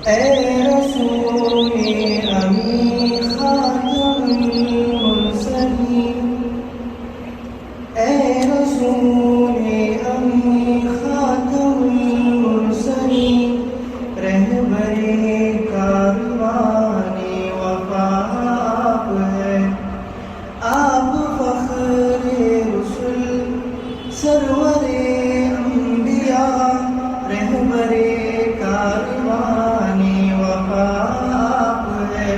اے رسول امی خاتم المرسلین، اے رسول امی خاتم المرسلین، رہبر کاروان وفا آپ ہے، آپ فخر رسل سرور انبیاء، رہبر کاروان وفا آپ ہے،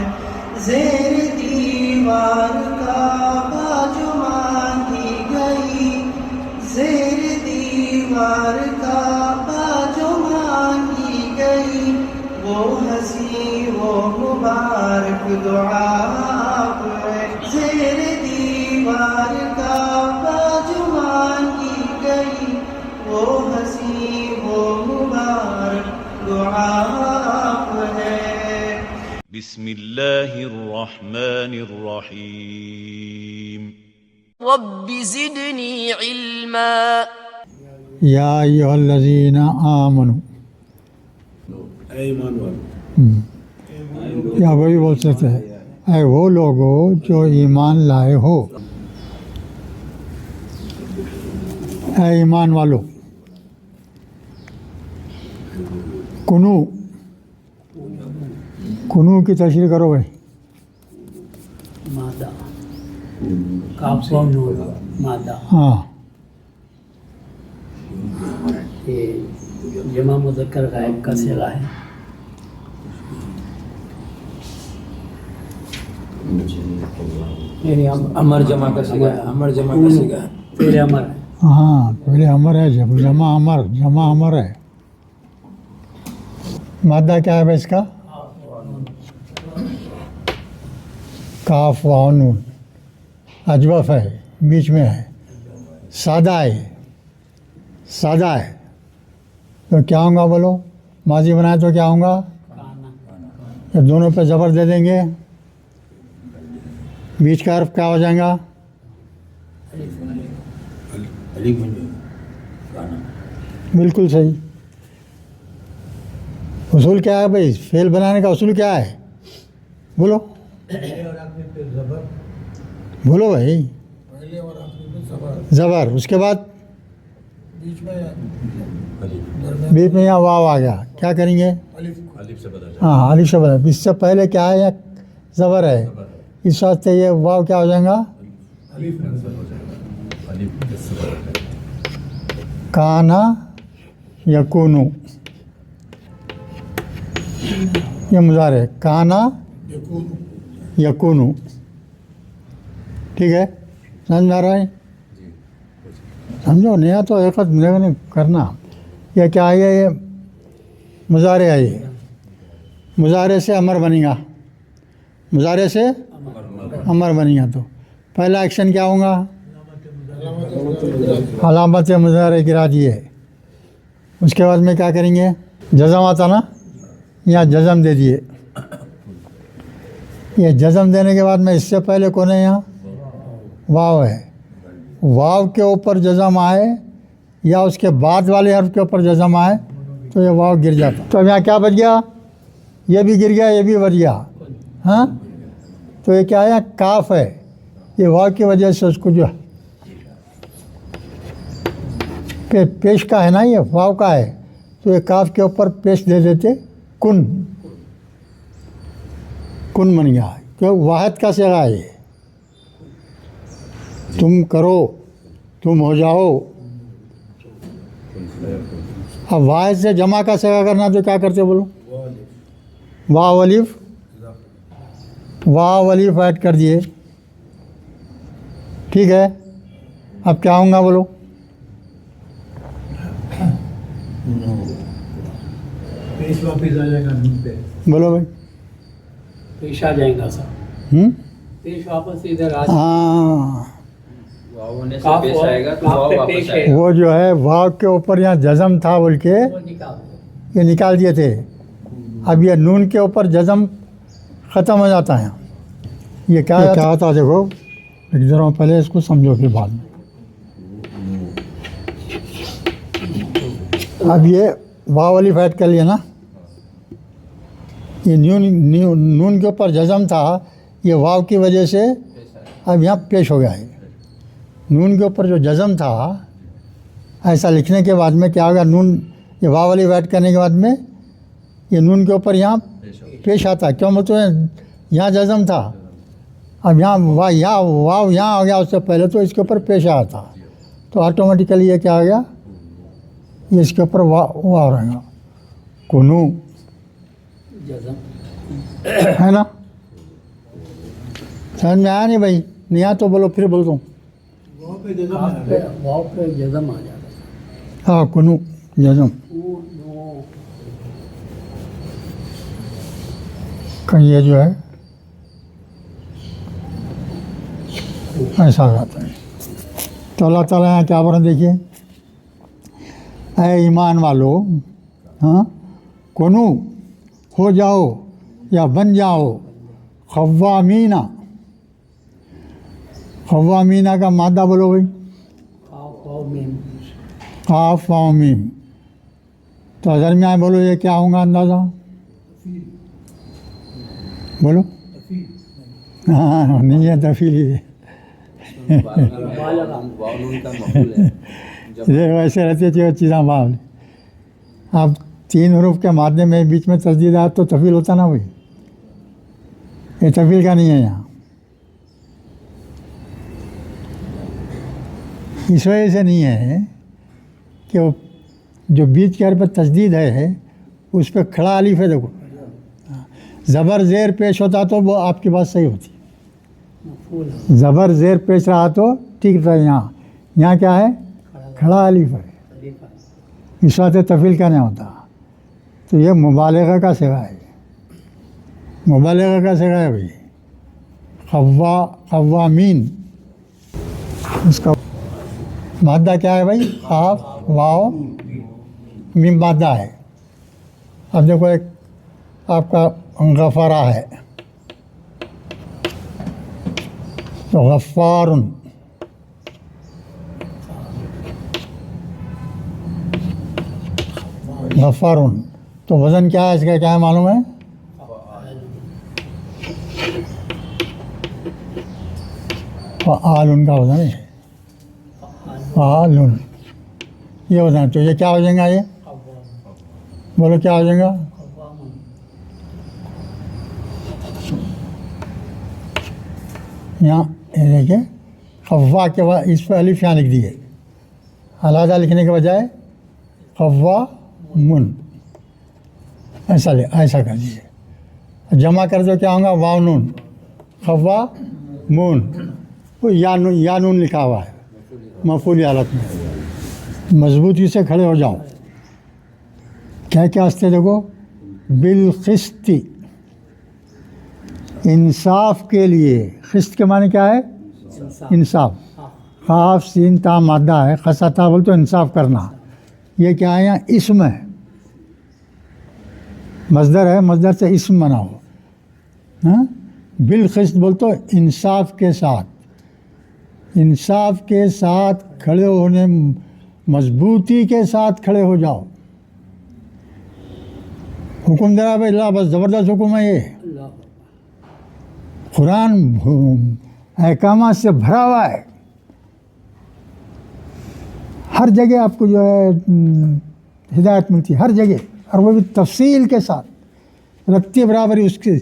زیر دیوار کعبہ جو مانگی گئی، زیر دیوار کعبہ جو مانگی گئی، وہ ہنسی وہ مبارک دعا آپ ہے، زیر دیوار کعبہ جو مانگی گئی، وہ ہنسی وہ مبارک دعا آپ ہے۔ بسم اللہ الرحمن الرحیم۔ رب زدنی علما۔ یا ایھا الذین آمنوا، اے ایمان والو، یا وہی بول سکتے ہیں، اے وہ لوگو جو ایمان لائے ہو، اے ایمان والو، کنو کنو کی تشریح کرو بھائی۔ مادہ کاف و نون مادہ، ہاں، یہ جمع مذکر غائب کا صیغہ ہے۔ یعنی امر جمع کا صیغہ ہے، امر جمع کا صیغہ ہے، فعل امر ہے۔ ہاں پہلے امر ہے، جب جمع امر ہے۔ مادہ کیا ہے بھائی اس کا؟ کاف و نون، اجوف ہے، بیچ میں ہے، سادہ ہے، سادہ ہے، تو کیا ہوں گا بولو؟ ماضی بنائے تو کیا ہوں گا؟ یہ دونوں پہ زبر دے دیں گے، بیچ کا حرف کیا ہو جائے گا؟ الف بن گانا۔ بالکل صحیح۔ اصول کیا ہے بھائی؟ فعل بنانے کا اصول کیا ہے؟ بولو بولو بھائی۔ زبر، اس کے بعد بیچ میں یہاں واو آ گیا، کیا کریں گے؟ الف سے بدل ہاں الف سے بدل۔ اس سے پہلے کیا ہے؟ زبر ہے، اس واسطے یہ واو کیا ہو جائے گا؟ کانا یکونو، یہ مضارع ہے، کانا یکونو، ٹھیک ہے؟ سمجھ میں آ رہا ہے؟ سمجھو نہیں تو ایک نہیں کرنا۔ یہ کیا ہے؟ یہ مضارع ہے، یہ مضارع سے امر بنے گا، مضارع سے امر بنے گا، تو پہلا ایکشن کیا ہوگا؟ علامت مضارع گرا دیے، اس کے بعد میں کیا کریں گے؟ جزم آتا نا، یہاں جزم دے دیے، یہ جزم دینے کے بعد میں اس سے پہلے کون ہے؟ یہاں واو ہے، واو کے اوپر جزم آئے یا اس کے بعد والے حرف کے اوپر جزم آئے تو یہ واو گر جاتا۔ تو اب یہاں کیا بچ گیا؟ یہ بھی گر گیا، یہ بھی بچ گیا، ہاں؟ تو یہ کیا ہے؟ کاف ہے، یہ واو کی وجہ سے اس کو جو پیش کا ہے نا، یہ واو کا ہے، تو یہ کاف کے اوپر پیش دے دیتے، کن بن گیا، کہ واحد کا صیغہ ہے، یہ تم کرو، تم ہو جاؤ۔ اب واحد سے جمع کا صیغہ کرنا تو کیا کرتے بولو؟ واو الف ایڈ کر دیے، ٹھیک ہے؟ اب کیا ہوں گا بولو؟ پیش واپس آ جائے گا نون پہ، بولو بھائی۔ پیش آ جائے گا سر، پیش واپس ادھر آ جائے ہاں، گا، پیش آئے گا تو واو واپس آئے گا، وہ جو ہے واو کے اوپر یہاں جزم تھا بول کے وہ نکال دو۔ یہ نکال دیے تھے، اب یہ نون کے اوپر جزم ختم ہو جاتا ہے۔ یہ کیا ہوتا ہے دیکھو، ایک ذرا پہلے اس کو سمجھو پھر بعد میں۔ اب یہ واو الف ایڈ کر لیا نا، یہ نون کے اوپر جزم تھا، یہ واو کی وجہ سے اب یہاں پیش ہو گیا ہے. نون کے اوپر جو جزم تھا، ایسا لکھنے کے بعد میں کیا ہوگا، نون یہ واو والی ایڈ کرنے کے بعد میں یہ نون کے اوپر یہاں پیش آتا ہے. کیوں بولتے ہیں؟ یہاں جزم تھا، اب یہاں واو یہاں آ گیا، اس سے پہلے تو اس کے اوپر پیش آیا تھا، تو آٹومیٹیکلی یہ کیا آ گیا، یہ اس کے اوپر واو رہے گا. کنو جزم ہے نا؟ سمجھ میں آیا نہیں بھائی؟ نہیں آیا تو بولو، پھر بولتا ہوں. واو پہ جزم آ جاتا. ہاں کنو جزم. کہیں یہ جو ہے ایسا رہتا ہے. تو اللہ تعالیٰ یہاں کیا بول رہے ہیں؟ دیکھیے، اے ایمان والو، ہاں کنو ہو جاؤ یا بن جاؤ قوامینہ. قوامینہ کا مادہ بولو بھائی. قاف واو میم. تو درمیان بولو یہ کیا ہوں گا اندازہ؟ بولو. ہاں نہیں ہے تفیل ہی ہے. ویسے رہتے تھے چیزاں باول. اب 3 حروف کے مادے میں بیچ میں تشدید آئے تو تفیل ہوتا نا بھائی. یہ تفیل کا نہیں ہے یہاں. اس وجہ سے نہیں ہے کہ وہ جو بیچ کے حرف پہ تشدید ہے اس پہ کھڑا الف ہے. دیکھو زبر زیر پیش ہوتا تو وہ آپ کی بات صحیح ہوتی. زبر زیر پیش رہا تو ٹھیک تھا. یہاں کیا ہے؟ کھڑا الف ہے. اس واسطے تفیل کا نہیں ہوتا. تو یہ مبالغہ کا صیغہ ہے. مبالغہ کا صیغہ ہے بھائی. قوامین اس کا مادہ کیا ہے بھائی؟ قاف واو میم مادہ ہے. اب دیکھو ایک آپ کا غفرہ ہے تو غفارن. غفارن تو وزن کیا ہے اس کا؟ کیا ہے معلوم ہے؟ فعال کا وزن ہے. فعال یہ وزن. تو یہ کیا ہو جائے گا؟ یہ بولو کیا ہو جائے گا؟ یہاں یہ دیکھیں قوا کے بعد اس پہ الف یہاں لکھ دیے، علیحدہ لکھنے کے بجائے قوامن ایسا کر دیجیے. جمع کر دو کیا ہوگا؟ واو نون قوامون. یا نون لکھا ہوا ہے مفعولی حالت میں. مضبوطی سے کھڑے ہو جاؤ. کیا کیا ہستے دیکھو؟ بالقسط، انصاف کے لیے. قسط کے معنی کیا ہے؟ انصاف. قاف سین تا مادہ ہے. خستا بول تو انصاف کرنا. یہ کیا ہے؟ یہاں اسم ہے، مصدر ہے. مصدر سے اسم بناؤ. ہاں بالقسط بول تو انصاف کے ساتھ. انصاف کے ساتھ کھڑے ہونے، مضبوطی کے ساتھ کھڑے ہو جاؤ. حکم دے رہا بھائی اللہ، بس زبردست حکم ہے. یہ قرآن احکامات سے بھرا ہوا ہے. ہر جگہ آپ کو جو ہے ہدایت ملتی ہے، ہر جگہ، اور وہ بھی تفصیل کے ساتھ رتی برابری. اس کی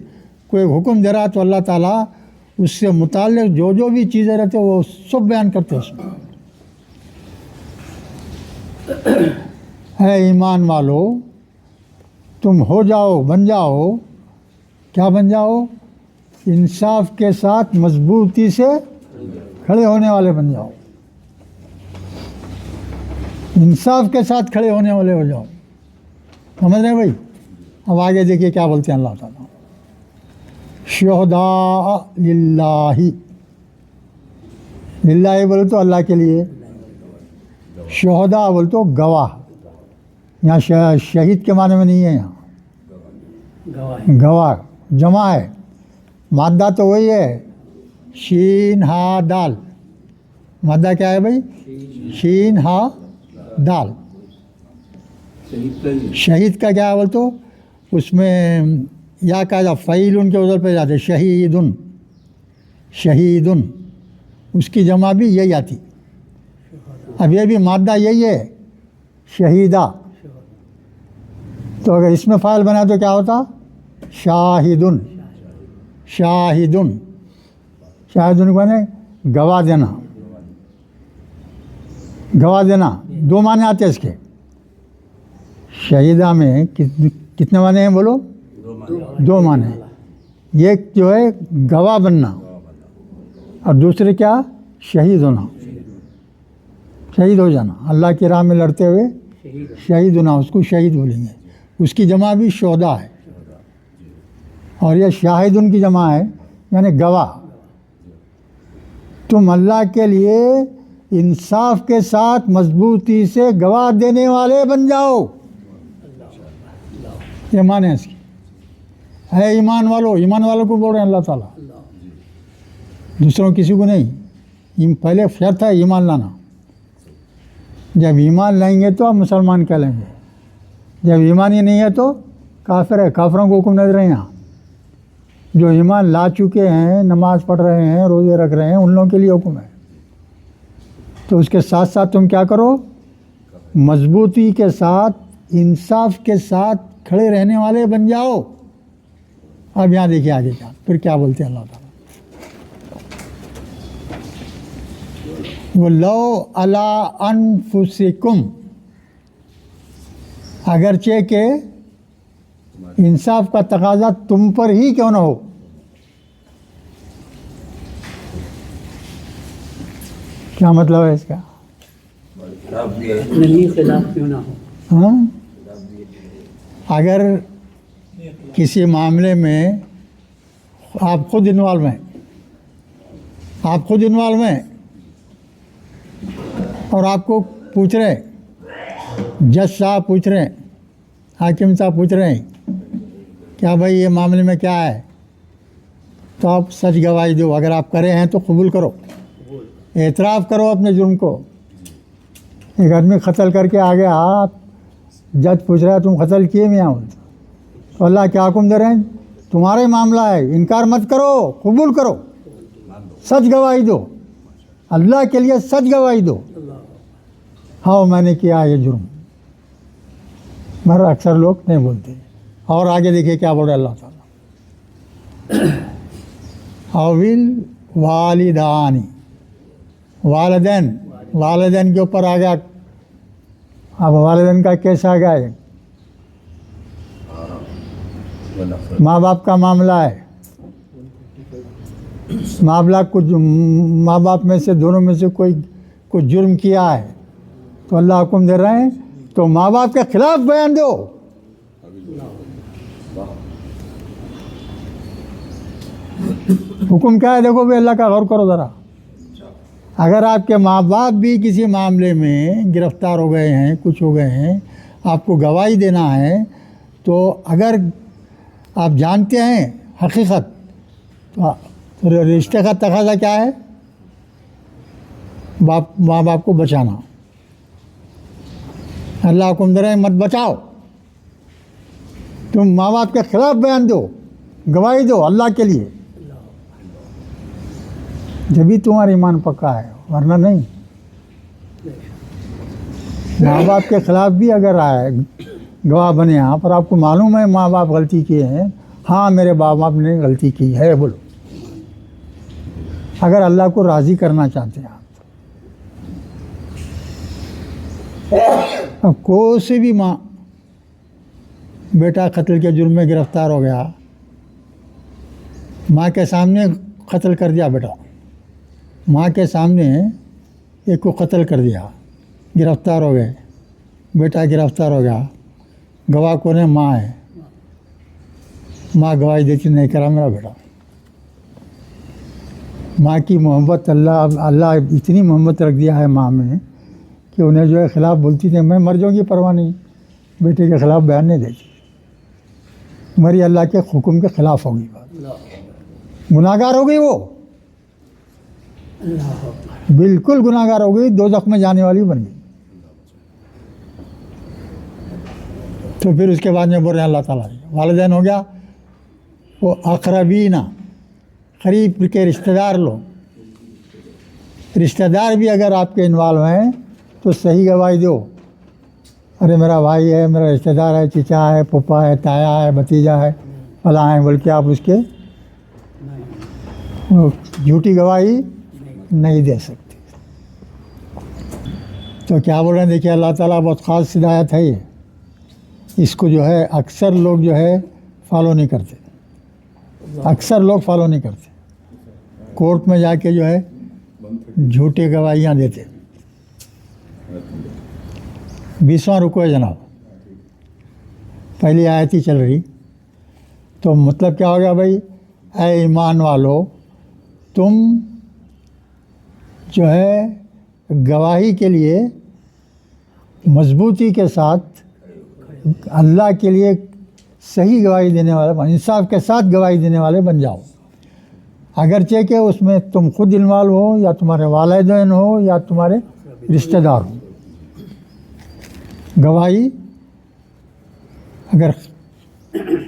کوئی حکم دے رہا تو اللہ تعالیٰ اس سے متعلق جو بھی چیزیں رہتے وہ سب بیان کرتے اس میں. اے ایمان والو تم ہو جاؤ، بن جاؤ. کیا بن جاؤ؟ انصاف کے ساتھ مضبوطی سے کھڑے ہونے والے بن جاؤ. انصاف کے ساتھ کھڑے ہونے والے ہو جاؤ. سمجھ رہے ہیں بھائی؟ اب آگے دیکھیے کیا بولتے ہیں اللہ تعالیٰ. شہداء للہ. للہ بولے تو اللہ کے لیے. شہداء بولے تو گواہ. یہاں شہید کے معنی میں نہیں ہے. یہاں گواہ جمع ہے. مادہ تو وہی ہے شین ہا دال. مادہ کیا ہے بھائی؟ شین ہا دال. شہید کا کیا ہے بول تو اس میں یا قاعدہ فعیل کے ادھر پہ جاتے شہیدن، شہیدن اس کی جمع بھی یہی آتی. اب یہ بھی مادہ یہی ہے شہیدہ، تو اگر اس میں فاعل بنا تو کیا ہوتا شاہدن. شاہدن، شاہدن کو نے گواہ دینا، گواہ دینا. دو معنی آتے ہیں اس کے. شہیدہ میں کتنے معنی ہیں بولو؟ دو معنی. ایک جو ہے گواہ بننا اور دوسرے کیا شہید ہونا، شہید ہو جانا. اللہ کی راہ میں لڑتے ہوئے شہید ہونا، اس کو شہید بولیں گے. اس کی جمع بھی شہداء ہے، اور یہ شاہد ان کی جمع ہے یعنی گواہ. تم اللہ کے لیے انصاف کے ساتھ مضبوطی سے گواہ دینے والے بن جاؤ. یہ معنی ہے اس کی. ہے ایمان والوں، ایمان والوں کو بول رہے ہیں اللہ تعالیٰ، دوسروں کسی کو نہیں. پہلے شرط ہے ایمان لانا. جب ایمان لائیں گے تو آپ مسلمان کہہ لیں گے. جب ایمان ہی نہیں ہے تو کافر ہے. کافروں کو حکم نہیں رہے ہیں. جو ایمان لا چکے ہیں، نماز پڑھ رہے ہیں، روزے رکھ رہے ہیں، ان لوگوں کے لیے حکم ہے. تو اس کے ساتھ ساتھ تم کیا کرو؟ مضبوطی کے ساتھ، انصاف کے ساتھ کھڑے رہنے والے بن جاؤ. اب یہاں دیکھیے آگے کیا پھر کیا بولتے ہیں اللہ تعالیٰ. وَلَوْ عَلَىٰ أَنفُسِكُمْ، اگرچہ کہ انصاف کا تقاضا تم پر ہی کیوں نہ ہو. کیا مطلب ہے اس کا؟ نہیں خلاف کیوں نہ ہو. ہاں، اگر کسی معاملے میں آپ خود انوالو ہیں، آپ خود انوالو ہیں اور آپ کو پوچھ رہے ہیں، جج صاحب پوچھ رہے ہیں، حاکم صاحب پوچھ رہے ہیں کیا بھائی یہ معاملے میں کیا ہے، تو آپ سچ گواہی دو. اگر آپ کرے ہیں تو قبول کرو، اعتراف کرو اپنے جرم کو. ایک آدمی قتل کر کے آ گیا، آپ جج پوچھ رہا ہے تم قتل کیے میاں؟ تو اللہ کیا حکم دے رہے ہیں؟ تمہارا ہی معاملہ ہے، انکار مت کرو، قبول کرو، سچ گواہی دو. اللہ کے لیے سچ گواہی دو. ہاں میں نے کیا یہ جرم، مگر اکثر لوگ نہیں بولتے. اور آگے دیکھیے کیا بول رہے اللہ تعالیٰ. اویل والدانی، والدین، والدین کے اوپر آ گیا. اب والدین کا کیسا آ گیا ہے؟ ماں باپ کا معاملہ ہے. ماں باپ میں سے دونوں میں سے کوئی جرم کیا ہے تو اللہ حکم دے رہے ہیں تو ماں باپ کے خلاف بیان دو. حکم کیا ہے دیکھو بھائی، اللہ کا غور کرو ذرا. اگر آپ کے ماں باپ بھی کسی معاملے میں گرفتار ہو گئے ہیں، کچھ ہو گئے ہیں، آپ کو گواہی دینا ہے، تو اگر آپ جانتے ہیں حقیقت تو رشتے کا تقاضا کیا ہے؟ ماں باپ کو بچانا. اللہ حکم دے رہے ہیں مت بچاؤ، تم ماں باپ کے خلاف بیان دو، گواہی دو اللہ کے لیے. جبھی تمہارا ایمان پکا ہے، ورنہ نہیں. ماں باپ کے خلاف بھی اگر آئے گواہ بنے آپ، اور آپ کو معلوم ہے ماں باپ غلطی کیے ہیں، ہاں میرے ماں باپ نے غلطی کی ہے بولو. اگر اللہ کو راضی کرنا چاہتے ہیں آپ. اب کوئی سے بھی ماں، بیٹا قتل کے جرم میں گرفتار ہو گیا، ماں کے سامنے قتل کر دیا، بیٹا ماں کے سامنے ایک کو قتل کر دیا، گرفتار ہو گئے، بیٹا گرفتار ہو گیا، گواہ کون ہے؟ ماں ہے. ماں گواہی دیتی نہیں کرا میرا بیٹا. ماں کی محبت، اللہ اتنی محبت رکھ دیا ہے ماں میں کہ انہیں جو ہے خلاف بولتی تھی، میں مر جاؤں گی پرواہ نہیں، بیٹے کے خلاف بیان نہیں دیتی. میری اللہ کے حکم کے خلاف ہوگی بات، گناہ گار ہو گئی، وہ بالکل گناہ گار ہو گئی، دوزخ میں جانے والی بن گئی. تو پھر اس کے بعد میں بول رہے ہیں اللہ تعالیٰ والدین ہو گیا، وہ اقربینہ قریب کے رشتہ دار لوگ، رشتہ دار بھی اگر آپ کے انوالو ہیں تو صحیح گواہی دو. ارے میرا بھائی ہے، میرا رشتہ دار ہے، چچا ہے، پھپھا ہے، تایا ہے، بھتیجا ہے، فلاں ہے، بلکہ آپ اس کے جھوٹی گواہی نہیں دے سکتے. تو کیا بول رہے ہیں؟ دیکھیے اللہ تعالیٰ بہت خاص ہدایت ہے یہ، اس کو جو ہے اکثر لوگ جو ہے فالو نہیں کرتے، اکثر لوگ فالو نہیں کرتے، کورٹ میں جا کے جو ہے جھوٹی گواہیاں دیتے. 20واں رکو ہے جناب، پہلی آیت ہی چل رہی. تو مطلب کیا ہو گیا بھائی؟ اے ایمان والو، تم جو ہے گواہی کے لیے مضبوطی کے ساتھ اللہ کے لیے صحیح گواہی دینے والے، انصاف کے ساتھ گواہی دینے والے بن جاؤ. اگرچہ کہ اس میں تم خود انوالو ہو، یا تمہارے والدین ہو، یا تمہارے رشتہ دار ہو. گواہی اگر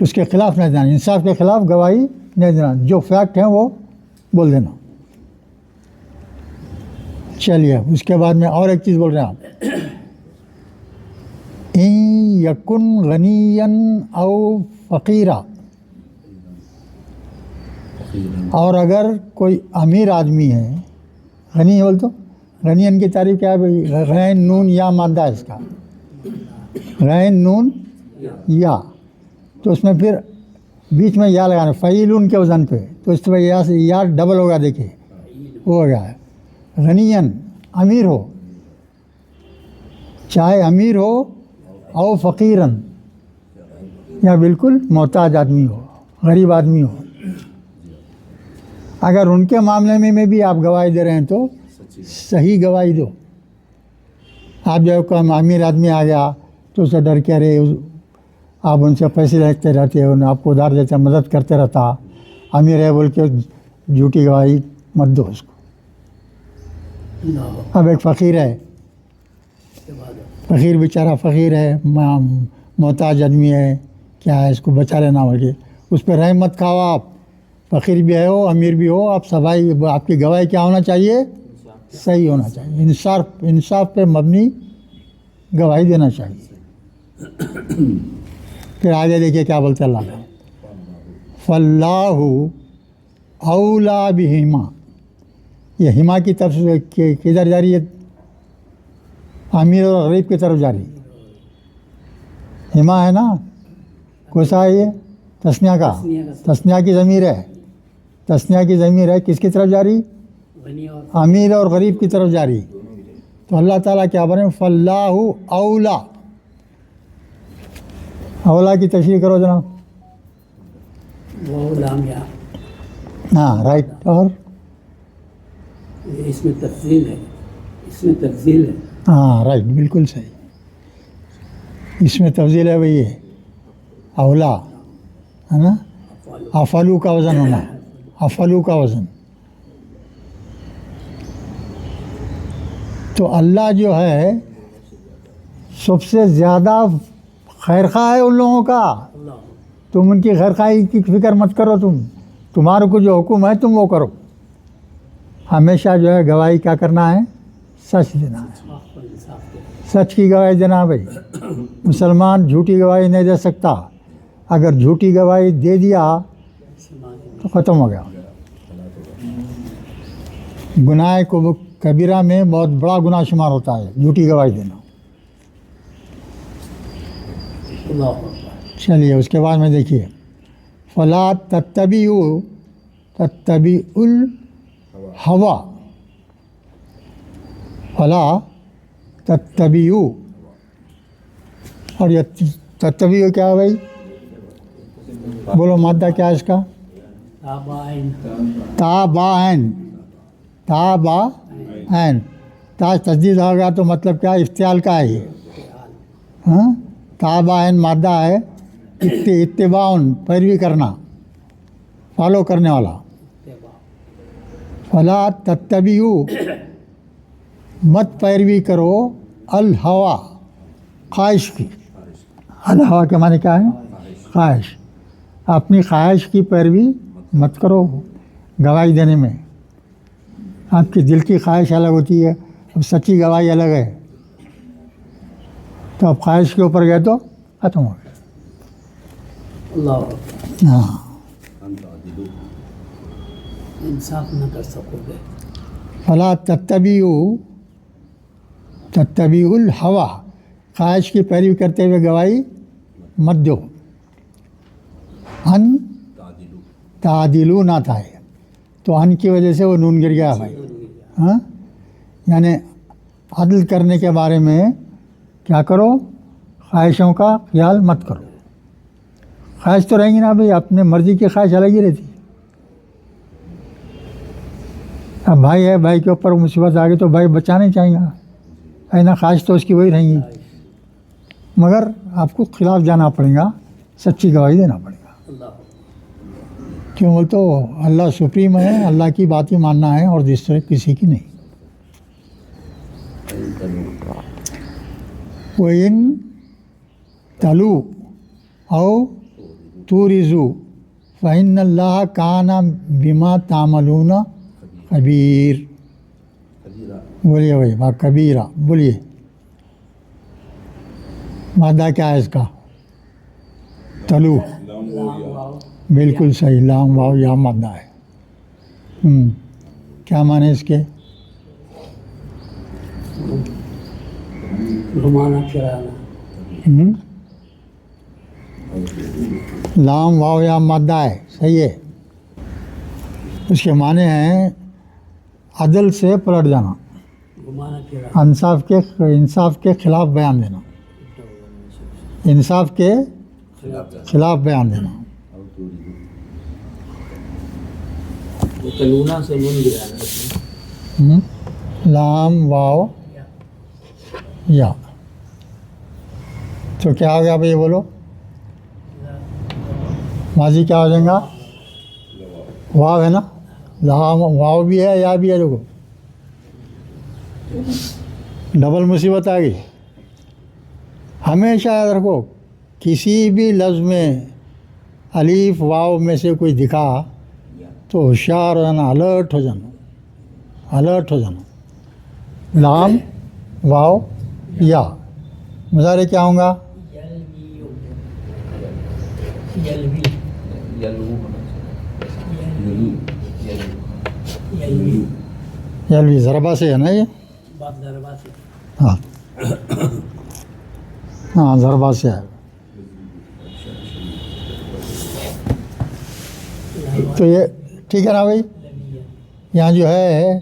اس کے خلاف نہیں دینا، انصاف کے خلاف گواہی نہیں دینا، جو فیکٹ ہیں وہ بول دینا. چلیے اس کے بعد میں اور ایک چیز بول رہے ہیں آپ، ان یکن غنیا او فقیرا، اور اگر کوئی امیر آدمی ہے، غنی بول تو غنین کی تعریف کیا ہے بھائی؟ غین نون یا مادہ ہے اس کا، غین نون یا، تو اس میں پھر بیچ میں یا لگانا، فعیلون کے وزن پہ، تو اس طرح یا سے یا ڈبل ہوگا. دیکھیے وہ ہو گیا ہے غنین، امیر ہو، چاہے امیر ہو او فقیرن، یا بالکل محتاج آدمی ہو، غریب آدمی ہو. اگر ان کے معاملے میں بھی آپ گواہی دے رہے ہیں تو صحیح گواہی دو. آپ جب کوئی امیر آدمی آ گیا تو اسے ڈر کے رہے، آپ ان سے پیسے لیتے رہتے، انہیں آپ کو ادھار دیتے، مدد کرتے رہتا، امیر ہے بول کے جھوٹی گواہی مت دو اس کو. اب ایک فقیر ہے، فقیر بیچارہ فقیر ہے، محتاج آدمی ہے، کیا ہے اس کو بچا لینا بول کے اس پہ رحم مت کھاؤ. آپ فقیر بھی ہے ہو، امیر بھی ہو، آپ سبھائی آپ کی گواہی کیا ہونا چاہیے؟ صحیح ہونا چاہیے، انصاف پہ مبنی گواہی دینا چاہیے. پھر آگے دیکھیے کیا بولتے اللہ کا، فاللہ اولا بہما. یہ ہما کی طرف سے کدھر جا رہی ہے؟ امیر اور غریب کی طرف جا رہی ہے. ہما ہے نا، کوسا ہے یہ؟ تسنیہ کا، تسنیہ کی ضمیر ہے، تسنیہ کی ضمیر ہے، کس کی طرف جا رہی؟ امیر اور غریب کی طرف جا رہی. تو اللہ تعالیٰ کیا بولیں؟ فاللہ اولا. اولا کی تشریح کرو جناب. وہ لام یا، ہاں رائٹ. اور اس میں تفضیل ہے، اس میں تفضیل ہے. ہاں رائٹ، بالکل صحیح. اس میں تفضیل ہے بھئی، اولا ہے نا، افعلو کا وزن ہونا، افعلو کا وزن. تو اللہ جو ہے سب سے زیادہ خیرخواہ ہے ان لوگوں کا. تم ان کی خیرخواہی کی فکر مت کرو، تمہارے کو جو حکم ہے تم وہ کرو. ہمیشہ جو ہے گواہی کیا کرنا ہے؟ سچ دینا ہے، سچ کی گواہی دینا ہے بھائی. مسلمان جھوٹی گواہی نہیں دے سکتا. اگر جھوٹی گواہی دے دیا تو ختم ہو گیا. گناہ کو کبیرہ میں بہت بڑا گناہ شمار ہوتا ہے جھوٹی گواہی دینا. چلیے اس کے بعد میں دیکھیے، فلا تتبعوا الہوا، فلا تتبعوا. اور یہ تتبعوا کیا ہے بھائی؟ بولو مادہ کیا ہے اس کا؟ تابعین. تابعین، تا تجدید ہو گیا تو مطلب کیا؟ افتعال کا ہے یہ. ہاں، تابعین مادہ ہے، اتباعن پیروی کرنا، فالو کرنے والا. فلا تتبعوا، مت پیروی کرو، الہوا خواہش کی. الہوا کے معنی کیا ہے؟ خواہش. اپنی خواہش کی پیروی مت کرو گواہی دینے میں. آپ کی دل کی خواہش الگ ہوتی ہے، اب سچی گواہی الگ ہے. تو اب خواہش کے اوپر گئے تو ختم ہو گیا. اللہ ہاں انصاف نہ کر سکو گے. فلا تتبعوا الہوا، خواہش کی پیروی کرتے ہوئے گواہی مت دو. ان تعدلوا نہ تھا ہے تو ان کی وجہ سے وہ نون گر گیا بھائی. ہاں یعنی عدل کرنے کے بارے میں کیا کرو، خواہشوں کا خیال مت کرو. خواہش تو رہیں گی نا بھائی، اپنے مرضی کی خواہش الگ ہی رہتی. اب بھائی ہے، بھائی کے اوپر مصیبت آ گئی تو بھائی بچانا ہی چاہیں گا، ہے نا. خواہش تو اس کی وہی رہیں گی، مگر آپ کو خلاف جانا پڑے گا، سچی گواہی دینا پڑے گا. اللہ کیوں بول تو اللہ سپریم ہے، اللہ کی بات ہی ماننا ہے اور دوسرے کسی کی نہیں. وَإِن تَلُوا أَوْ تُورِزُوا فَإِنَّ اللَّهَ كَانَ بِمَا تَعْمَلُونَ خبیر. بولیے بھائی با کبیرہ، بولیے مادہ کیا ہے اس کا؟ تلو. بالکل صحیح، لام واو یا مادہ ہے. کیا معنی اس کے؟ گھمانا پھرانا. لام واو یا مادہ ہے، صحیح ہے. اس کے معنی ہیں عدل سے پلٹ جانا، گھمانا پھرانا. انصاف کے خلاف بیان دینا، انصاف کے خلاف بیان دینا. تلونا سے نون گرانا. لام واو یا تو کیا ہو گیا بھائی بولو؟ ماضی کیا ہو جائے گا؟ واو ہے نا، لام واو بھی ہے یا بھی ہے. دیکھو ڈبل مصیبت آ گئی. ہمیشہ یاد رکھو کسی بھی لفظ میں الف واو میں سے کوئی دکھا تو ہوشیار ہو جانا، الرٹ ہو جانا، الرٹ ہو جانا. لام واو یا مظاہرے کیا ہوں گا؟ یلوی ضربہ سے ہے نا یہ. بات ضربہ سے. ہاں ہاں ضربہ سے ہے. تو یہ ٹھیک ہے نا بھائی. یہاں جو ہے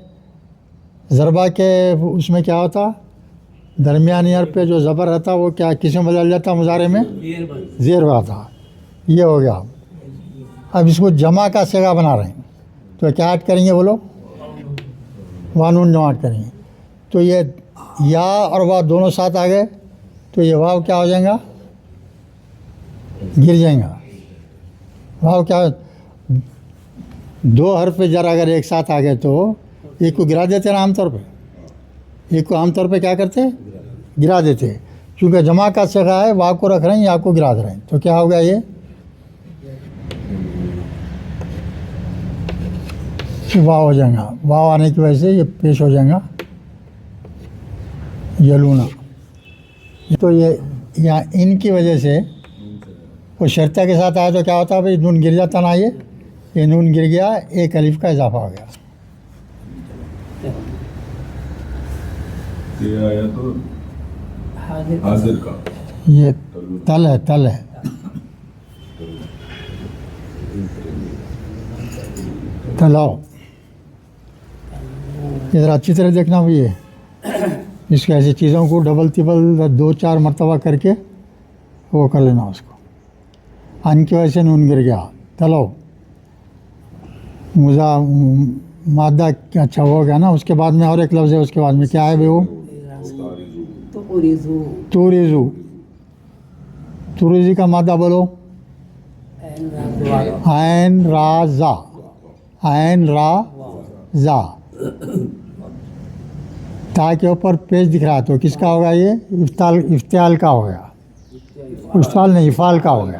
ضربہ کے اس میں کیا ہوتا، درمیانی حرف پہ جو زبر رہتا وہ کیا کس میں بدل جاتا؟ مظاہرے میں زیر آتا. یہ ہو گیا. اب اس کو جمع کا صیغہ بنا رہے ہیں تو کیا ایڈ کریں گے بولو؟ وانون جو ایڈ کریں گے تو یہ یا اور واو دونوں ساتھ آ گئے تو یہ واو کیا ہو جائے گا؟ گر جائیں گا. واو کیا، دو حرف جر اگر ایک ساتھ آ گئے تو ایک کو گرا دیتے نا عام طور پہ، ایک کو عام طور پہ کیا کرتے؟ گرا دیتے. چونکہ جمع کا صیغہ ہے واو کو رکھ رہے ہیں یا کو گرا دے رہے ہیں تو کیا ہوگا؟ یہ واو ہو جائے گا. واو آنے کی وجہ سے یہ پیش ہو جائے گا یلونا. تو یہ یا ان کی وجہ سے وہ شرطہ کے ساتھ آیا تو کیا ہوتا ہے بھائی؟ نون گر جاتا نا. یہ نون گر گیا، ایک الف کا اضافہ ہو گیا. یہ آیا تو حاضر کا یہ تل ہے، تل ہے. تلاؤ ادھر اچھی طرح دیکھنا بھی ہے. اس کے ایسی چیزوں کو ڈبل ٹبل 2-4 مرتبہ کر کے وہ کر لینا. اس کو ان کی وجہ سے نون گر گیا. تلاؤ مادہ اچھا ہو گیا نا. اس کے بعد میں اور ایک لفظ ہے، اس کے بعد میں کیا ہے بھائی؟ وہ توریزو. توریزی کا مادہ بولو؟ عین را زا. عین را زا. تا کے اوپر پیج دکھ رہا تو کس کا ہوگا؟ یہ افتعال کا ہو گیا. افتعال نہیں، افعال کا ہو گیا.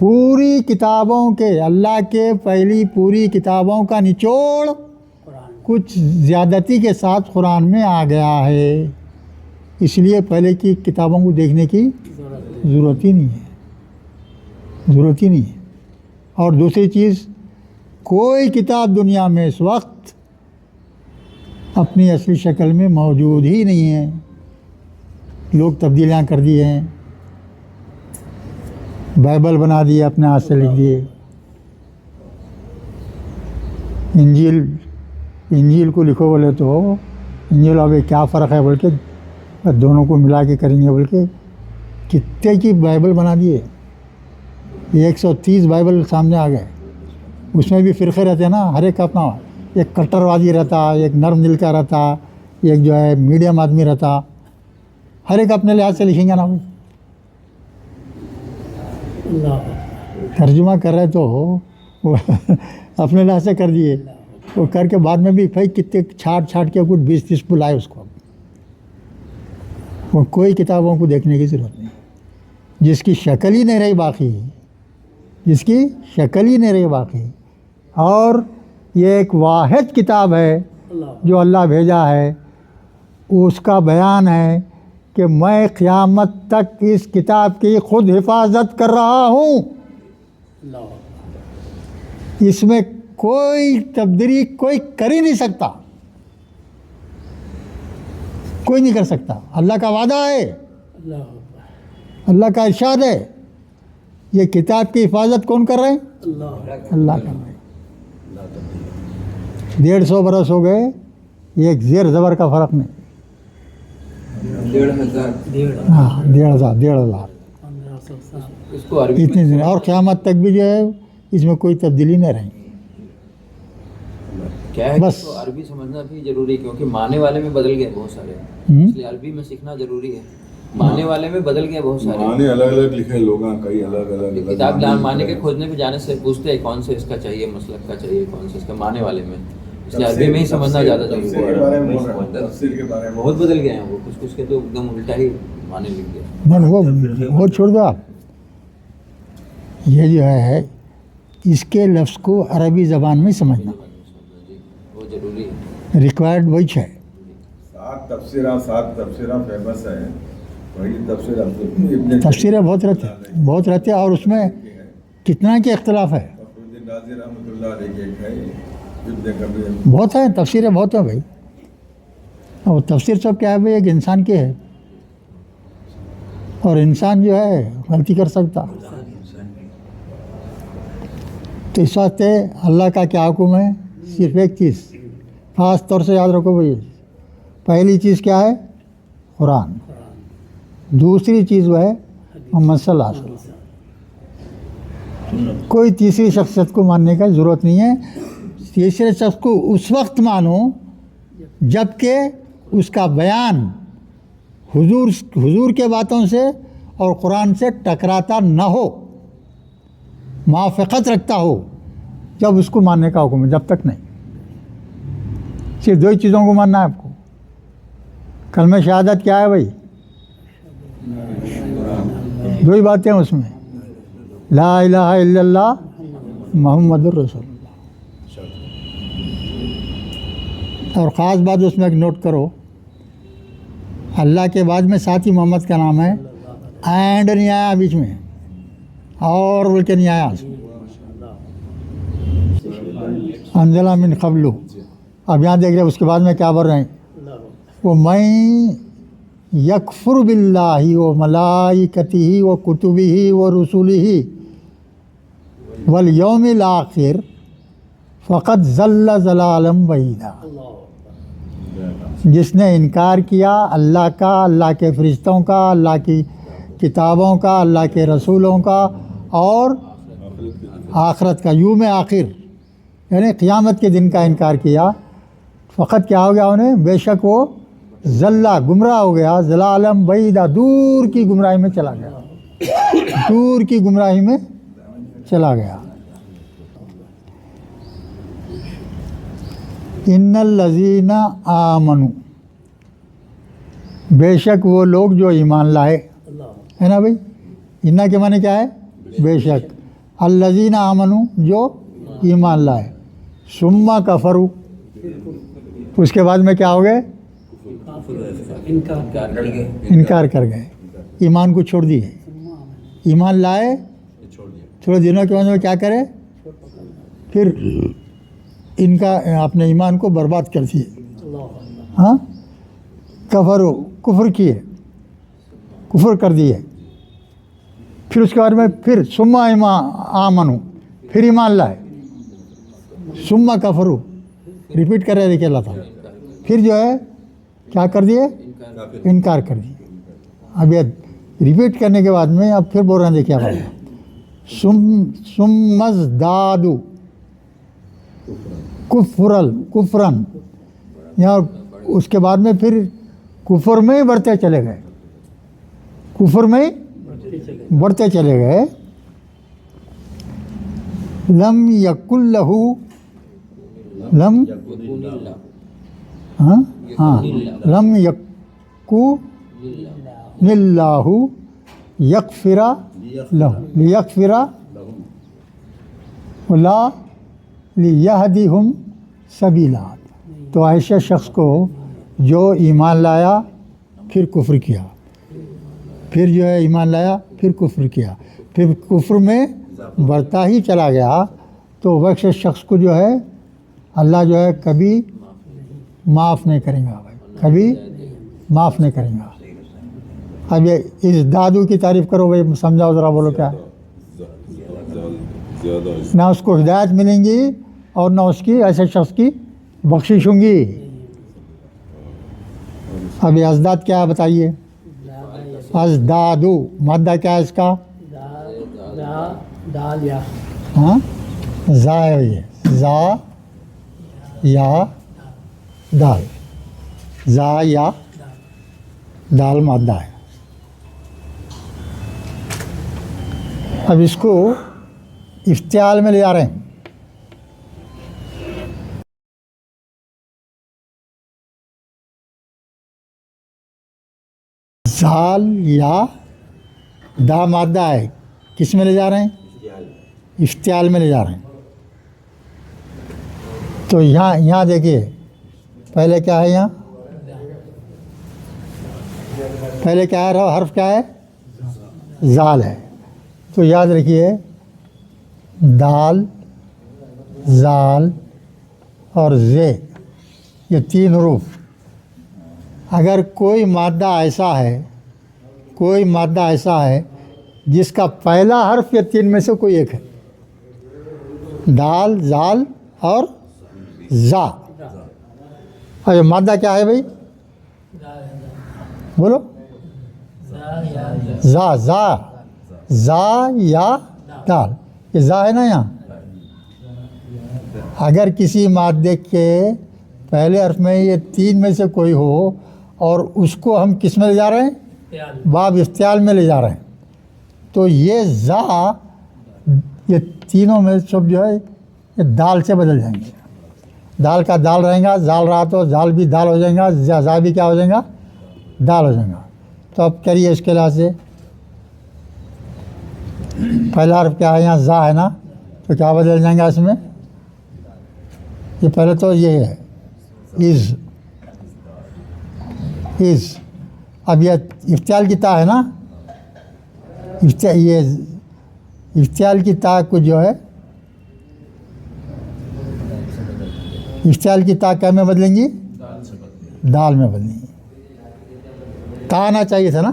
پوری کتابوں کے اللہ کے پہلی پوری کتابوں کا نچوڑ قرآن کچھ زیادتی کے ساتھ قرآن میں آ گیا ہے، اس لیے پہلے کی کتابوں کو دیکھنے کی ضرورت ہی نہیں ہے۔ اور دوسری چیز، کوئی کتاب دنیا میں اس وقت اپنی اصلی شکل میں موجود ہی نہیں ہے، لوگ تبدیلیاں کر دیے ہیں، بائبل بنا دیے، اپنے ہاتھ سے لکھ دیے، انجیل کو لکھو بولے تو انجیل اب کیا فرق ہے بول کے دونوں کو ملا کے کریں گے بول کے کتنے کی بائبل بنا دیے، 130 بائبل سامنے آ گئے، اس میں بھی فرقے رہتے ہیں نا، ہر ایک اپنا، ایک کٹروادی رہتا، ایک نرم دل کا رہتا، ایک جو ہے میڈیم آدمی رہتا، ہر ایک اپنے لحاظ سے لکھیں گے نا۔ اللہ ترجمہ کر رہے تو وہ اپنے لحاظ سے کر دیے، وہ کر کے بعد میں بھی بھائی کتنے چھاٹ کے کچھ 20-30 بلائے اس کو، وہ کوئی کتابوں کو دیکھنے کی ضرورت نہیں، جس کی شکل ہی نہیں رہی باقی، اور یہ ایک واحد کتاب ہے جو اللہ بھیجا ہے، اس کا بیان ہے کہ میں قیامت تک اس کتاب کی خود حفاظت کر رہا ہوں، اس میں کوئی تبدیلی کوئی کر ہی نہیں سکتا، کوئی نہیں کر سکتا، اللہ کا وعدہ ہے، اللہ کا ارشاد ہے، یہ کتاب کی حفاظت کون کر رہے ہیں؟ اللہ کر رہے ہیں۔ 150 برس ہو گئے، ایک زیر زبر کا فرق نہیں، 1500 ہاں 1,500 اس کو عربی اتنے دن، اور قیامت تک بھی جو ہے اس میں کوئی تبدیلی نہیں رہی۔ کیا ہے بس کہ عربی سمجھنا بھی ضروری ہے، کیونکہ معنی والے میں بدل گئے بہت سارے، اس لیے عربی میں سیکھنا ضروری ہے، معنی والے میں بدل گئے بہت سارے، معنی الگ الگ لکھے لوگ، کئی الگ الگ کتاب جان معنی کے کھوجنے پہ جانے سے پوچھتے ہیں کون سے اس کا چاہیے، مسلک کا چاہیے، کون سے اس کا معنی والے میں، اس لیے عربی میں ہی سمجھنا زیادہ ضروری ہے۔ تفسیر کے بارے میں بہت بدل گئے ہیں وہ، کچھ کے تو ایک دم الٹا ہی معنی لکھ گیا۔ نہیں وہ چھوڑ دو آپ، یہ جو ہے اس کے لفظ کو عربی زبان میں سمجھنا وہ ضروری ہے۔ ریکوائرڈ وہی ہے۔ 7 تفسیرہ فیمس ہے، وہی تفسیریں بہت رہتے ہیں، اور اس میں کتنا کے اختلاف ہے، ناظر رحمۃ اللہ علیہ کے ایک ہے، بہت ہیں تفسیریں، بہت ہیں بھائی، اور تفسیر سب کیا ہے بھائی، ایک انسان کی ہے، اور انسان جو ہے غلطی کر سکتا، تو اس واسطے اللہ کا کیا حکم ہے، صرف ایک چیز خاص طور سے یاد رکھو بھائی، پہلی چیز کیا ہے، قرآن، دوسری چیز وہ ہے محمد صلی اللہ علیہ وسلم، کوئی تیسری شخصیت کو ماننے کا ضرورت نہیں ہے، تیسرے شخص کو اس وقت مانو جب کہ اس کا بیان حضور کے باتوں سے اور قرآن سے ٹکراتا نہ ہو، موافقت رکھتا ہو، جب اس کو ماننے کا حکم ہے، جب تک نہیں۔ صرف 2 چیزوں کو ماننا ہے آپ کو۔ کلمہ شہادت کیا ہے بھائی؟ 2 ہی باتیں اس میں، لا الہ الا اللہ محمد الرسول اللہ، اور خاص بات اس میں ایک نوٹ کرو، اللہ کے بعد میں ساتھ ہی محمد کا نام ہے، اینڈ نہیں آیا بیچ میں، اور بول کے نہیں آیا، انزلہ من قبل، اب یہاں دیکھ رہے اس کے بعد میں کیا بول رہے ہیں، وہ میں یکفر باللہ و ملائکتہ و کتبہ و رسولہ والیوم الآخر فقد ضل ضلالا بعیدا، جس نے انکار کیا اللہ کا، اللہ کے فرشتوں کا، اللہ کی کتابوں کا، اللہ کے رسولوں کا، اور آخرت کا، یوم آخر یعنی قیامت کے دن کا انکار کیا، فقط کیا ہو گیا انہیں، بے شک وہ ضلع گمراہ ہو گیا، ضلالا بعیدا، دور کی گمراہی میں چلا گیا، دور کی گمراہی میں چلا گیا۔ ان الذین آمنوا، بے شک وہ لوگ جو ایمان لائے، ہے نا بھائی، انا کے معنی کیا ہے، بے شک، الذین آمنو جو ایمان لائے، ثم کفروا اس کے بعد میں کیا ہو گئے؟ انکار کر گئے، ایمان کو چھوڑ دیے، ایمان لائے تھوڑے دنوں کے بعد میں کیا کرے؟ پھر ان کا اپنے ایمان کو برباد کر دیے، ہاں کفروا کفر کیے، کفر کر دیے، پھر اس کے بارے میں پھر ثم آمنو پھر ایمان لائے، ثم کفروا ریپیٹ کر رہے دیکھیں اللہ تعالیٰ، پھر جو ہے کیا کر دیے؟ انکار کر دیے۔ اب یہ ریپیٹ کرنے کے بعد میں اب پھر بول رہے ہیں، دیکھیے آپ ثم ازدادوا کفرن، یہاں اس کے بعد میں پھر کفر میں ہی بڑھتے چلے گئے، کفر میں ہی بڑھتے چلے گئے۔ لم یکن لہ لم لم یکن اللہ یغفر لہ لیغفر ولا لیہدیہم سبیلا، تو ایسے شخص کو جو ایمان لایا پھر کفر کیا، پھر جو ہے ایمان لایا پھر کفر کیا، پھر کفر میں بڑھتا ہی چلا گیا، تو ویسے شخص کو جو ہے اللہ جو ہے کبھی معاف نہیں کریں گا، کبھی معاف نہیں کریں گا۔ اب یہ ازدادو کی تعریف کرو بھائی، سمجھاؤ ذرا، بولو کیا؟ نہ اس کو ہدایت ملیں گی اور نہ اس کی ایسے شخص کی بخشش ہوں گی۔ اب یہ ازداد کیا ہے بتائیے؟ ازدادو مادہ کیا ہے اس کا؟ دال یا ہاں زا ہے، یہ زا یا دال، زا یا دال مادہ ہے۔ اب اس کو افتعال میں لے جا رہے ہیں، زال یا دا مادہ ہے، کس میں لے جا رہے ہیں؟ افتعال میں لے جا رہے ہیں۔ تو یہاں دیکھیے پہلے کیا ہے، یہاں پہلے کیا ہے؟ حرف کیا ہے؟ زال ہے۔ تو یاد رکھیے دال، زال اور زے، یہ تین حروف، اگر کوئی مادہ ایسا ہے، کوئی مادہ ایسا ہے جس کا پہلا حرف یہ تین میں سے کوئی ایک ہے، دال، زال اور زا، اور یہ مادہ کیا ہے بھائی؟ بولو، زا زا زا یا دال، یہ زا ہے نا یہاں۔ اگر کسی مادے کے پہلے حرف میں یہ تین میں سے کوئی ہو اور اس کو ہم کس میں لے جا رہے ہیں؟ باب افتعال میں لے جا رہے ہیں، تو یہ زا یہ تینوں میں سب جو ہے یہ دال سے بدل جائیں گے۔ دال کا دال رہیں گا، زال رہا تو زال بھی دال ہو جائے گا، زا بھی کیا ہو جائے گا؟ دال ہو جائے گا۔ تو اب کریے اس کے لحاظ سے، پہلا حرف کیا ہے یہاں؟ زا ہے نا، تو کیا بدل جائیں گا اس میں؟ یہ پہلے تو یہ ہے از، از، اب یہ افتعال کی تا ہے نا، یہ افتعال کی تا کو جو ہے، افتعال کی تا کیا میں بدلیں گی؟ دال میں بدلیں گی۔ تا آنا چاہیے تھا نا،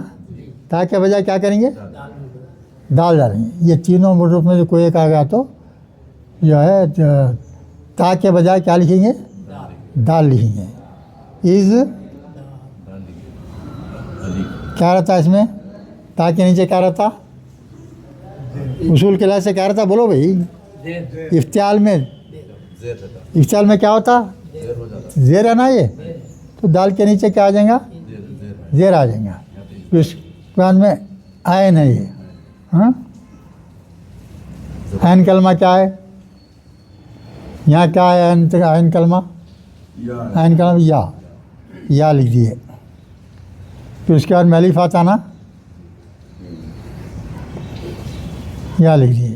تا کے بجائے کیا کریں گے؟ دال ڈالیں گے۔ یہ تینوں حروف میں سے کوئی ایک آ گیا تو جو ہے تا کے بجائے کیا لکھیں گے؟ دال لکھیں گے۔ از کیا رہتا ہے اس میں؟ تا کے نیچے کیا رہتا؟ اصول کے لحاظ سے کیا رہتا؟ بولو بھائی، افتعال میں، افتعال میں کیا ہوتا؟ زیر ہے نا، یہ تو دال کے نیچے کیا آ جائیں گا؟ زیر آ جائیں گا۔ پھر اس کے بعد میں عین ہے، یہ ہاں عین کلمہ کیا ہے؟ یہاں کیا ہے عین کلمہ؟ عین کلمہ یا لکھ دیے، پھر اس کے بعد میں الف آتا نا، یا لکھ دیے،